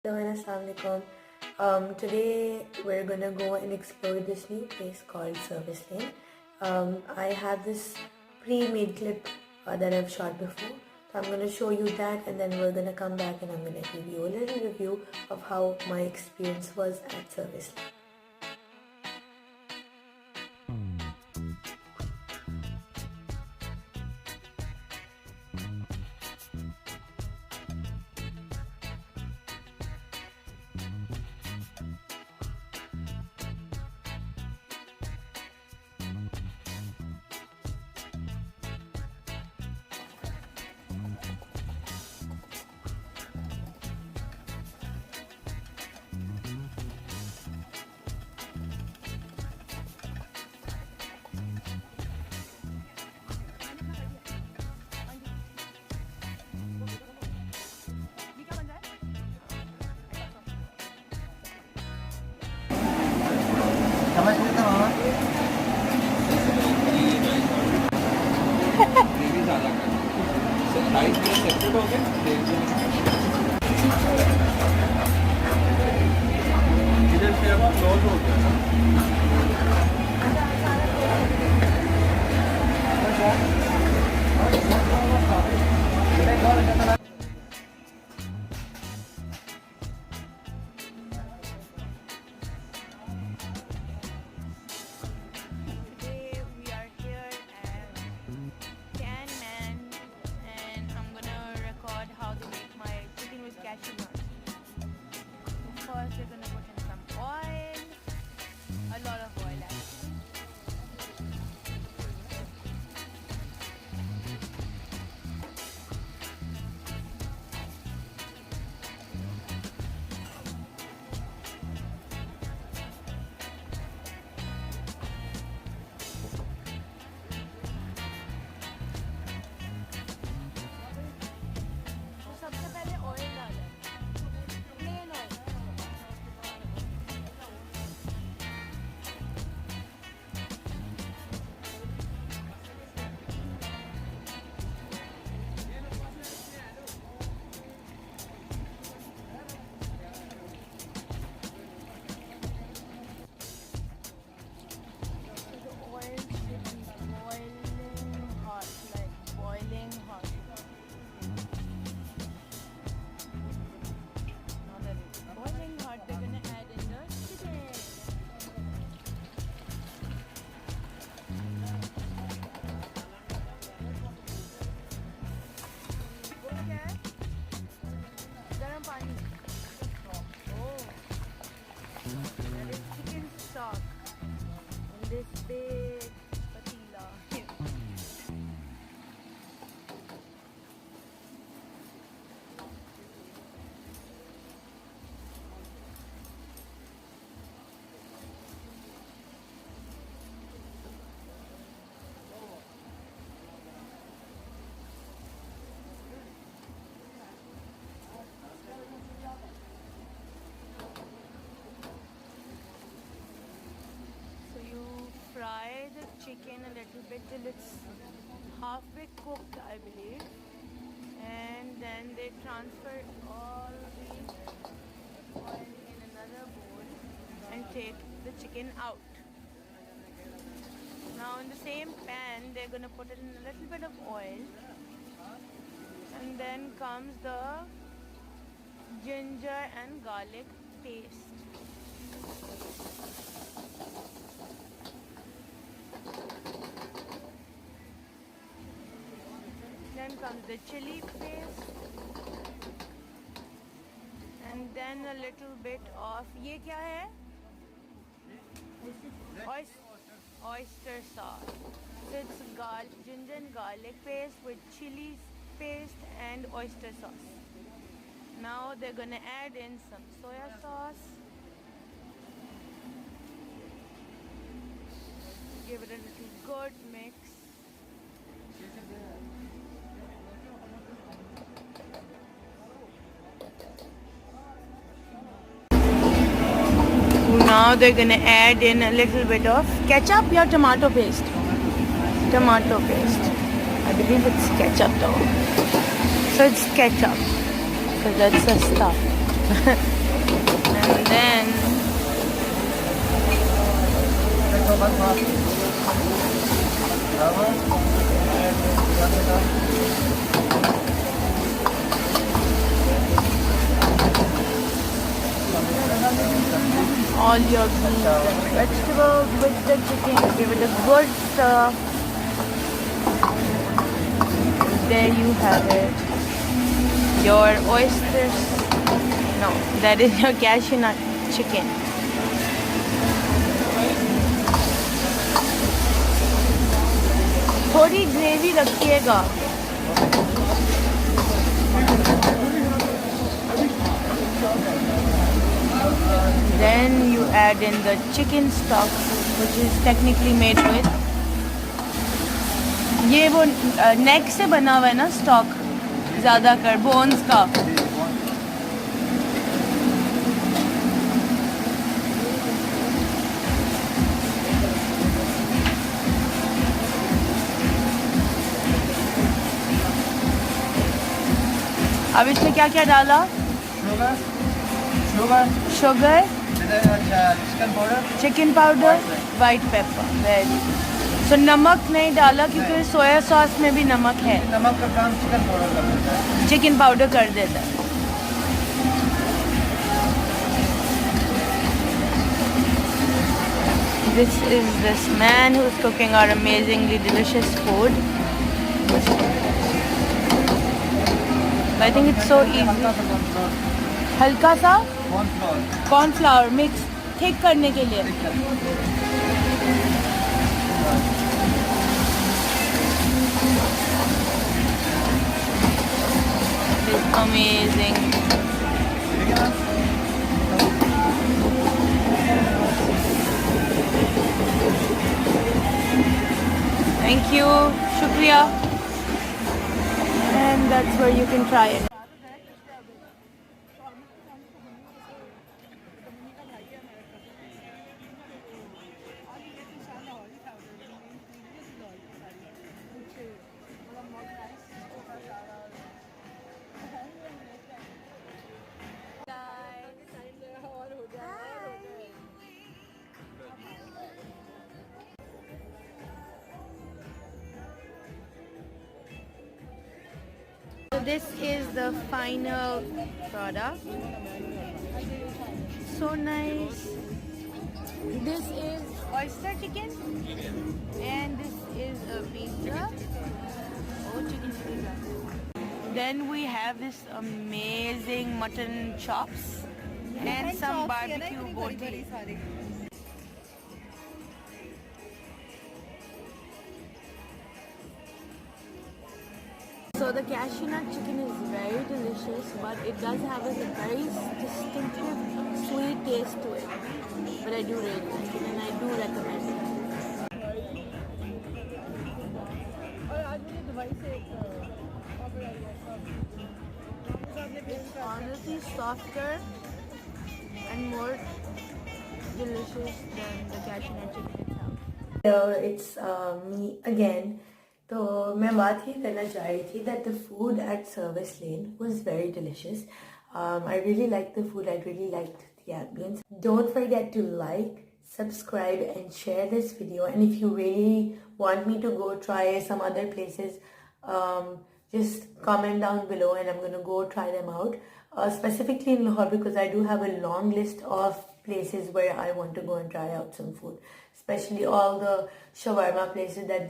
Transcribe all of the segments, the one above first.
Hello and Assalamualaikum. Today we're gonna go and explore this new place called Service Lane. I have this pre-made clip that I've shot before. So I'm gonna show you that, and then we're gonna come back and I'm gonna give you a little review of how my experience was at Service Lane. Cashew nuts. First, we're gonna put in some oil, a lot of oil actually. सबसे पहले oil डालें, plain oil. So the oil should be boiling hot, like boiling hot. Now that it's boiling hot, we're gonna add in the chicken. Okay. Garam pani. Oh. That is chicken stock in this big patila. So you fry the chicken a little bit till it's halfway cooked, I believe, and then they transfer all the oil in another bowl and take the chicken out. Now in the same pan, they're gonna put in a little bit of oil, and then comes the ginger and garlic paste. Then comes the chili paste, and then a little bit of ये क्या है? Oyster sauce. So it's ginger and garlic paste with chili paste and oyster sauce. Now they're gonna add in some soya sauce. Give it a little good mix. Now they're gonna add in a little bit of ketchup or tomato paste. Tomato paste. I believe it's ketchup though. So it's ketchup. So that's the stuff. And then all your beans and vegetables with the chicken. Give it a good stir. There you have it. Your oysters. No, that is your cashew nut chicken. थोड़ी gravy रखिएगा. Then you add in the chicken stock, which is technically made with. ये वो neck से बना हुआ है ना stock, ज़्यादातर bones का. अब इसमें क्या क्या डाला? Sugar, chicken powder, white pepper. Very. So नमक नहीं डाला क्योंकि सोया सॉस में भी नमक है. नमक का काम चिकन पाउडर कर देता है. चिकन पाउडर कर देता है. This is this man who's cooking our amazingly delicious food. I think it's so easy. हल्का सा कॉर्नफ्लावर मिक्स थिक करने के लिए. It's amazing. Thank you. Shukriya. And that's where you can try it. So this is the final product. So nice. This is oyster chicken and this is a pizza. Oh, chicken pizza. Then we have this amazing mutton chops and some barbecue boti. So the cashew nut chicken is very delicious, but it does have a very distinctive sweet taste to it. But I do really like it and I do recommend it. It's honestly softer and more delicious than the cashew nut chicken itself. Hello, it's me again. तो मैं बात ये करना चाह रही थी that the food at Service Lane was very delicious. I really liked the food. I really liked the ambience. Don't forget to like, subscribe and share this video. And if you really want me to go try some other places, just comment down below and I'm going to go try them out. Specifically in Lahore, because I do have a long list of places where I want to go and try out some food. Especially all the shawarma places that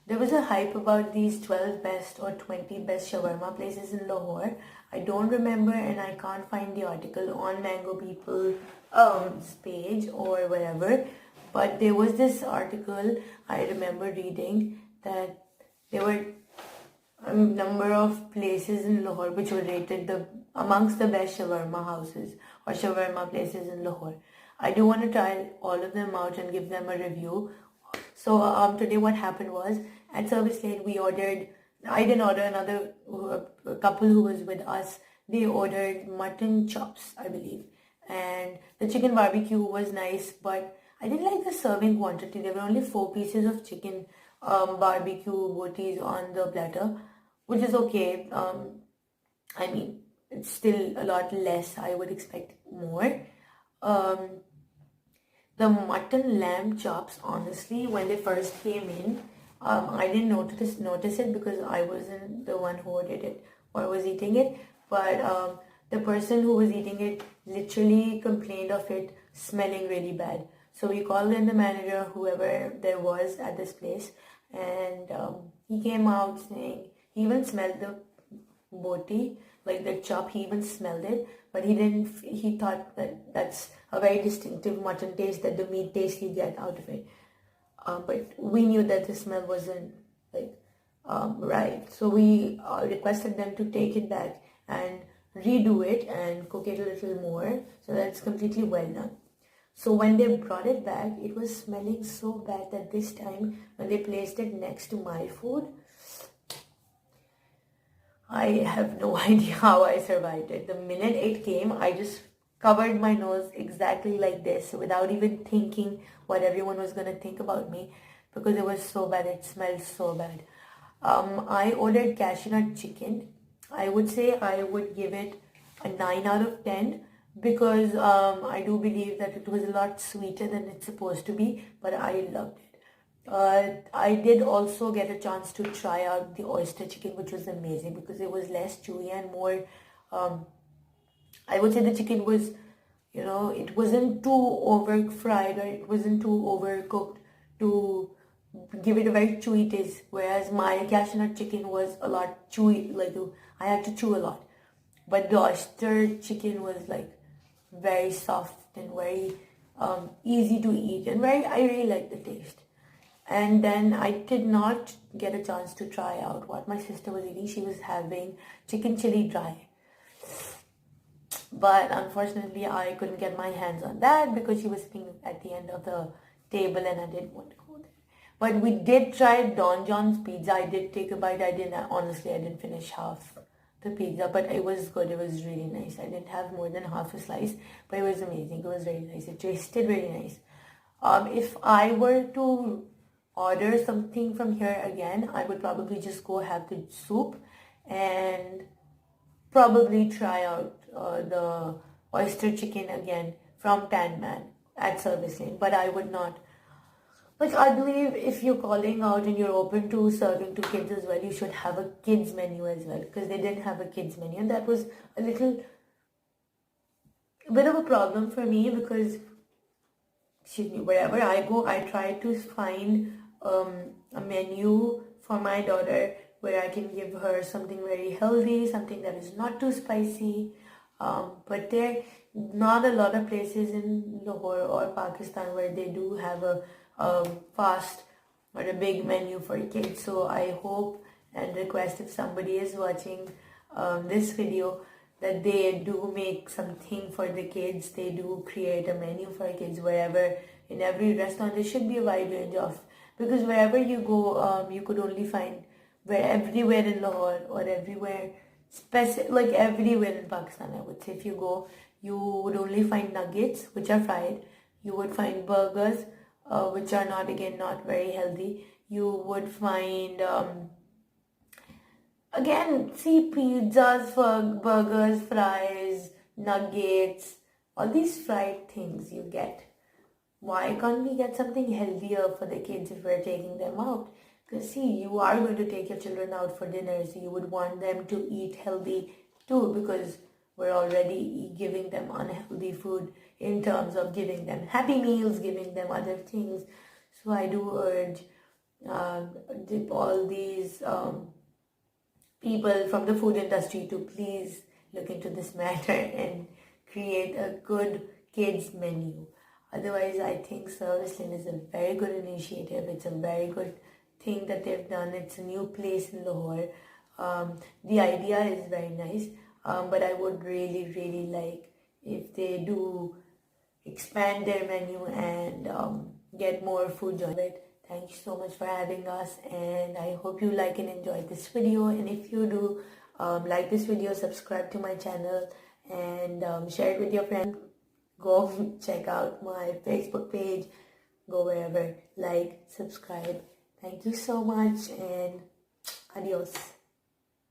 there was a hype about these 12 best or 20 best shawarma places in Lahore. I don't remember and I can't find the article on Mango People's page or whatever. But there was this article I remember reading that there were a number of places in Lahore which were rated amongst the best shawarma houses or shawarma places in Lahore. I do want to try all of them out and give them a review. So today what happened was at Service Lane I didn't order, another couple who was with us, they ordered mutton chops, I believe. And the chicken barbecue was nice, but I didn't like the serving quantity. There were only 4 pieces of chicken barbecue botis on the platter, which is okay. I mean, it's still a lot less. I would expect more. The mutton lamb chops, honestly, when they first came in, I didn't notice it because I wasn't the one who ordered it or was eating it. But the person who was eating it literally complained of it smelling really bad. So we called in the manager, whoever there was at this place, and he came out saying he even smelled the boti, like the chop. He even smelled it, but he didn't. He thought that that's a very distinctive mutton taste, that the meat taste you get out of it. But we knew that the smell wasn't like right, so we requested them to take it back and redo it and cook it a little more so that it's completely well done. So when they brought it back, it was smelling so bad that this time when they placed it next to my food, I have no idea how I survived it. The minute it came, I just covered my nose exactly like this without even thinking what everyone was going to think about me, because it was so bad. It smelled so bad. I ordered cashew nut chicken. I would say I would give it a 9 out of 10 because I do believe that it was a lot sweeter than it's supposed to be, but I loved it. I did also get a chance to try out the oyster chicken, which was amazing because it was less chewy and more. I would say the chicken was, it wasn't too over fried or it wasn't too overcooked to give it a very chewy taste. Whereas my cashew nut chicken was a lot chewy, like I had to chew a lot. But the oyster chicken was like very soft and very easy to eat, and I really liked the taste. And then I did not get a chance to try out what my sister was eating. She was having chicken chili dry. But unfortunately, I couldn't get my hands on that because she was sitting at the end of the table and I didn't want to go there. But we did try Don John's pizza. I did take a bite. I didn't finish half the pizza, but it was good. It was really nice. I didn't have more than half a slice, but it was amazing. It was very nice. It tasted really nice. If I were to order something from here again, I would probably just go have the soup and probably try out the oyster chicken again from Tan Man at Service Lane. But I would not. Like, I believe if you're calling out and you're open to serving to kids as well, you should have a kids menu as well, because they didn't have a kids menu, and that was a bit of a problem for me because, excuse me, wherever I go, I try to find a menu for my daughter where I can give her something very healthy, something that is not too spicy. But there not a lot of places in Lahore or Pakistan where they do have a fast or a big menu for kids. So I hope and request, if somebody is watching this video, that they do make something for the kids. They do create a menu for kids wherever, in every restaurant. There should be a wide range of, because wherever you go, you could only find, everywhere in Lahore or everywhere, like everywhere in Pakistan, I would say, if you go, you would only find nuggets, which are fried. You would find burgers, which are not very healthy. You would find, pizzas, burgers, fries, nuggets, all these fried things you get. Why can't we get something healthier for the kids if we're taking them out? Because you are going to take your children out for dinner, so you would want them to eat healthy too, because we're already giving them unhealthy food in terms of giving them Happy Meals, giving them other things. So I do urge all these people from the food industry to please look into this matter and create a good kids menu. Otherwise, I think Service Lane is a very good initiative. It's a very good thing that they've done. It's a new place in Lahore. The idea is very nice, but I would really, really like if they do expand their menu and get more food joint it. Thank you so much for having us, and I hope you like and enjoy this video. And if you do like this video, subscribe to my channel and share it with your friends. Go check out my Facebook page. Go wherever. Like, subscribe. Thank you so much, and adios.